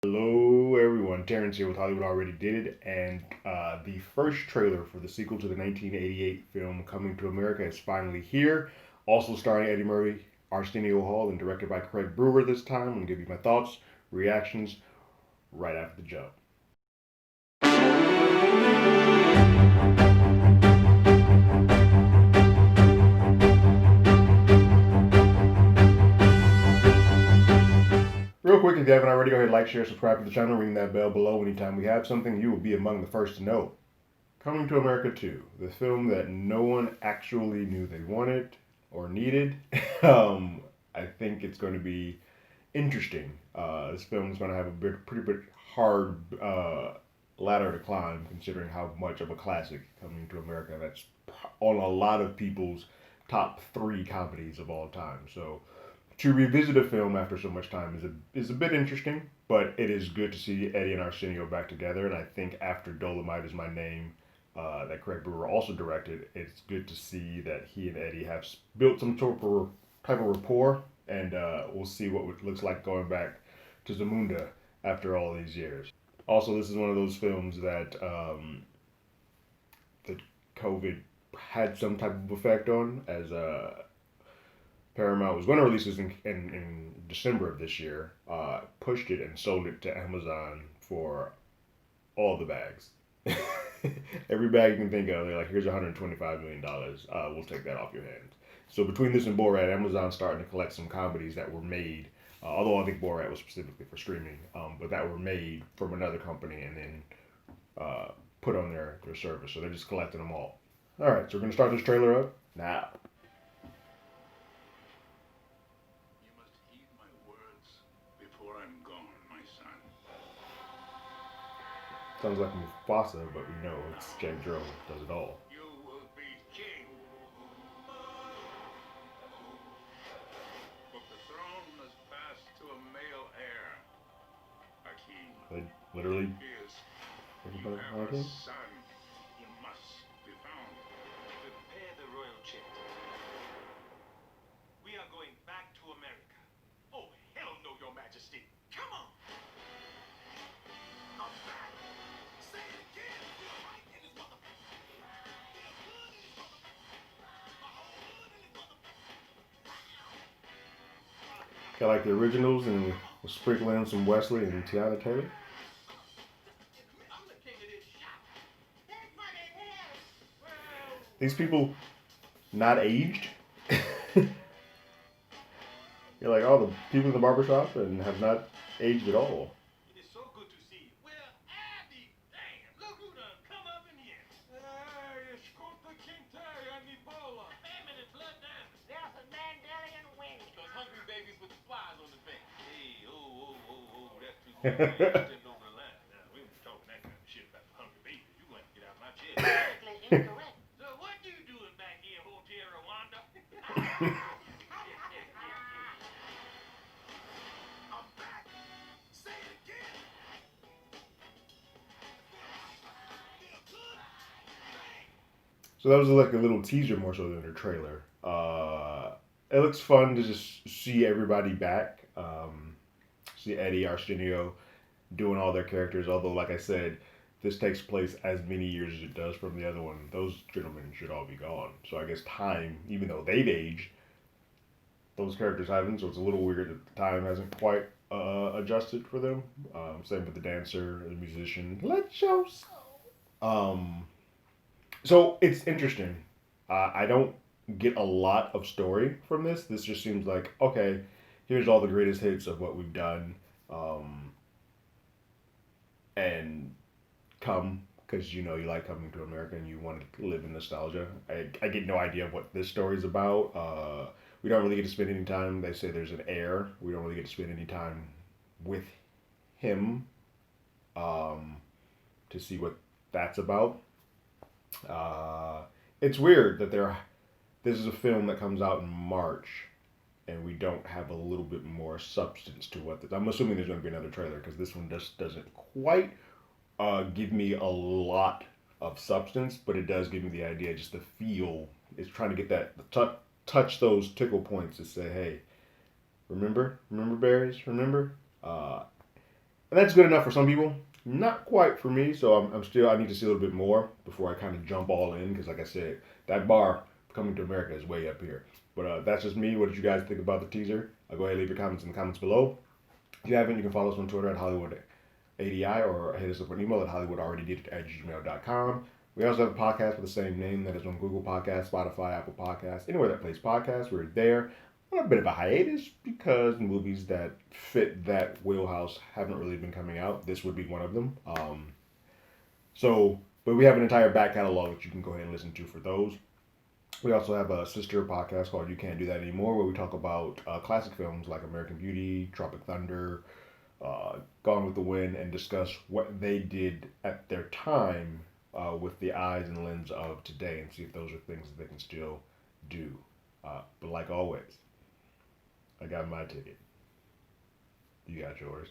Hello, everyone. Terrence here with Hollywood Already Did It, and the first trailer for the sequel to the 1988 film Coming to America is finally here. Also starring Eddie Murphy, Arsenio Hall, and directed by Craig Brewer this time. I'm going to give you my thoughts, reactions right after the jump. Real quick, if you haven't already, go ahead, like, share, subscribe to the channel, ring that bell below. Anytime we have something, you will be among the first to know. Coming to America 2, the film that no one actually knew they wanted or needed. um, I think it's going to be interesting. This film is going to have a pretty bit hard ladder to climb, considering how much of a classic Coming to America that's on a lot of people's top three comedies of all time. So to revisit a film after so much time is a bit interesting, but it is good to see Eddie and Arsenio back together. And I think after Dolomite Is My Name, that Craig Brewer also directed, it's good to see that he and Eddie have built some type of rapport, and we'll see what it looks like going back to Zamunda after all these years. Also, this is one of those films that COVID had some type of effect on, as Paramount was going to release this in December of this year, pushed it and sold it to Amazon for all the bags. Every bag you can think of, they're like, here's $125 million. We'll take that off your hands. So between this and Borat, Amazon's starting to collect some comedies that were made, although I think Borat was specifically for streaming, but that were made from another company and then put on their service. So they're just collecting them all. All right, so we're going to start this trailer up now. You must heed my words before I'm gone, my son. Sounds like Mufasa, but we know it's James Earl who does it all. You will be king. But the throne must pass to a male heir. A king. They literally. Yes, you Everybody have like a him? son. He must be found. Prepare the royal chant. We are going back to America. Oh, hell no, your majesty. Come on. I'm back. Say it again. We're right in this motherfucker. We're good in this motherfucker. My whole hood in this motherfucker. Got like the originals and we're sprinkling in some Wesley and Tiana Taylor. I'm the king of this shop. That's fucking hell. Well, These people not aged. You're like, oh, the people in the barbershop and have not aged at all. it is so good to see you. Well, Abby, damn, look who done come up in here. Hey, it's Kunta Kinte and Ebola. Famine and blood diamonds. Nelson Mandela and Winnie. Those hungry babies with the flies on the face. Hey, that's too far. Stepped over the line. Now, we was talking that kind of shit about the hungry babies. You want to get out of my chair. Politically incorrect. So what you doing back here, Hotel Rwanda? I'm back. Say it again. So that was like a little teaser more so than a trailer. It looks fun to just see everybody back. See Eddie, Arsenio doing all their characters. Although, like I said, this takes place as many years as it does from the other one. Those gentlemen should all be gone. So I guess time, even though they've aged, those characters haven't. So it's a little weird that the time hasn't quite adjusted for them. Same with the dancer, the musician. Let your soul. So it's interesting. I don't get a lot of story from this. This just seems like, okay, here's all the greatest hits of what we've done, and come because you know you like coming to America and you want to live in nostalgia. I get no idea what this story's about. We don't really get to spend any time. They say there's an heir. We don't really get to spend any time with him, to see what that's about. It's weird that this is a film that comes out in March, and we don't have a little bit more substance to what I'm assuming there's going to be another trailer because this one just doesn't quite give me a lot of substance, but it does give me the idea, just the feel. It's trying to get that touch those tickle points to say, hey, remember berries, remember. And that's good enough for some people. Not quite for me, so I'm still, I need to see a little bit more before I kind of jump all in, because like I said, that bar, Coming to America, is way up here. But that's just me. What did you guys think about the teaser? Go ahead and leave your comments in the comments below. If you haven't, you can follow us on Twitter at HollywoodADI, or hit us up an email at HollywoodAlreadyDid@gmail.com. We also have a podcast with the same name that is on Google Podcasts, Spotify, Apple Podcasts, anywhere that plays podcasts. We're there on a bit of a hiatus because movies that fit that wheelhouse haven't really been coming out. This would be one of them. But we have an entire back catalog that you can go ahead and listen to for those. We also have a sister podcast called You Can't Do That Anymore, where we talk about classic films like American Beauty, Tropic Thunder, Gone with the Wind, and discuss what they did at their time with the eyes and lens of today, and see if those are things that they can still do. But like always, I got my ticket. You got yours.